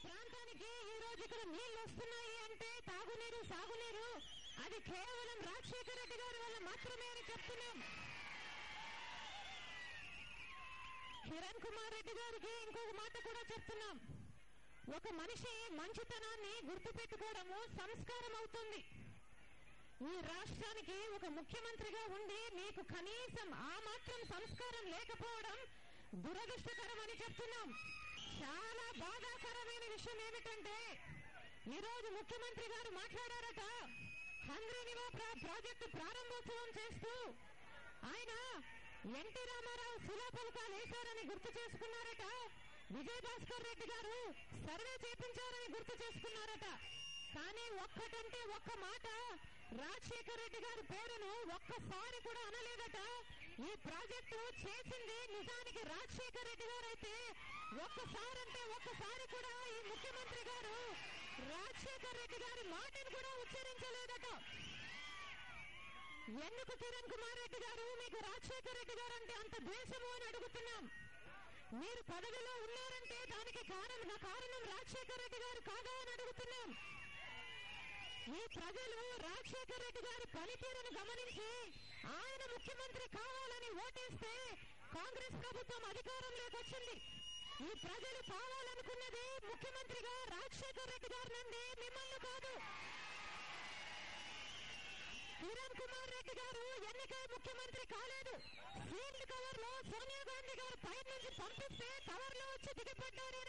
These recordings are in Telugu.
ప్రాంతానికి ఈ రోజు ఇక్కడ నీళ్లు వస్తున్నాయి అంటే తాగునీరు సాగునీరు అది కేవలం రాజశేఖర రెడ్డి గారి వల్ల మాత్రమే అని చెప్తున్నాం. కిరణ్ కుమార్ రెడ్డి గారికి ఇంకొక మాట కూడా చెప్తున్నాం. ఒక మనిషి మంచితనాన్ని గుర్తుపెట్టుకోవడము సంస్కారం అవుతుంది. ఈ రాష్ట్రానికి ఒక ముఖ్యమంత్రిగా ఉండి మీకు కనీసం ఆ మాత్రం సంస్కారం లేకపోవడం దురదృష్టకరం అని చెప్తున్నాం. చాలా బాధాకరమైన విషయం ఏమిటంటే ఈరోజు ముఖ్యమంత్రి గారు మాట్లాడారట. హంద్రీనివా ప్రాజెక్టు ప్రారంభోత్సవం చేస్తూ ఆయన ఎన్టీ రామారావు శిలాఫలకాలు వేశారని గుర్తు చేసుకున్నారట. విజయభాస్కర్ రెడ్డి గారు సర్వే చేపించారని గుర్తు చేసుకున్నారట. కానీ ఒక్కటంటే ఒక్క మాట రాజశేఖర్ రెడ్డి గారి పేరును ఒక్కసారి కూడా అనలేదట. ఈ ప్రాజెక్టు చేసింది నిజానికి రాజశేఖర్ రెడ్డి గారు అయితే ఒక్కసారి అంటే ఒక్కసారి కూడా ఈ ముఖ్యమంత్రి గారు రాజశేఖర్ రెడ్డి గారి మాటను కూడా ఉచ్చరించలేదట. ఎందుకు కిరణ్ కుమార్ రెడ్డి గారు మీకు రాజశేఖర్ రెడ్డి గారు అంటే అంత ద్వేషము అని అడుగుతున్నాం. మీరు పదవిలో ఉన్నారంటే దానికి కారణం రాజశేఖర్ రెడ్డి గారు కాదా అని అడుగుతున్నాం. ఈ ప్రజలు రాజశేఖర్ రెడ్డి గారి పనితీరును గమనించి ఆయన ముఖ్యమంత్రి కావాలని ఓటేస్తే కాంగ్రెస్ ప్రభుత్వం అధికారంలోకి వచ్చింది. ఈ ప్రజలు కావాలనుకున్నది ముఖ్యమంత్రిగా రాజశేఖర్ రెడ్డి గారి నుండి మిమ్మల్ని కాదు. కిరణ్ కుమార్ రెడ్డి గారు ఎన్నికై ముఖ్యమంత్రి కాలేదు. సీల్డ్ కవర్ లో సోనియా గాంధీ గారు పై నుంచి పంపిస్తే కవర్ లో వచ్చి దిగిపడ్డారు.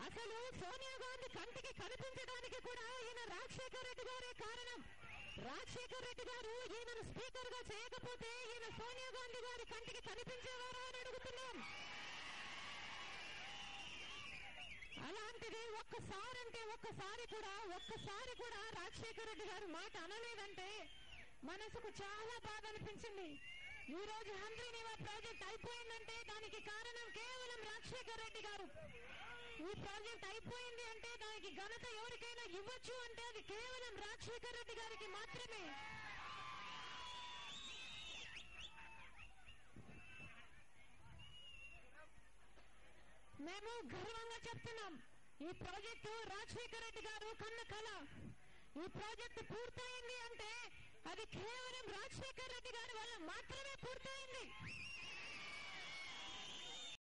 అసలు సోనియా గాంధీ కంటికి కనిపించడానికి కూడా ఈయన రాజశేఖర్ రెడ్డి గారే కారణం. రాజశేఖర్ రెడ్డి గారు ఈయనను స్పీకర్ గా చేయకపోతే ఈయన సోనియా గాంధీ గారి కంటికి కనిపించేవారా అని అడుగుతున్నాం. అలాంటిది ఒక్కసారి కూడా రాజశేఖర్ రెడ్డి గారు మాట అనలేదంటే మనసుకు చాలా బాధ అనిపించింది. ఈ రోజు హంద్రీనివా ప్రాజెక్ట్ అయిపోయిందంటే దానికి కారణం కేవలం రాజశేఖర్ రెడ్డి గారు. ఈ ప్రాజెక్ట్ అయిపోయింది అంటే దానికి ఘనత ఎవరికైనా ఇవ్వచ్చు అంటే అది కేవలం రాజశేఖర్ రెడ్డి గారికి మాత్రమే. మేము గర్వంగా చెప్తున్నాం, ఈ ప్రాజెక్టు రాజశేఖర్ రెడ్డి గారు కన్న కళ. ఈ ప్రాజెక్టు పూర్తయింది అంటే అది కేవలం రాజశేఖర్ రెడ్డి గారి వల్ల మాత్రమే పూర్తయింది.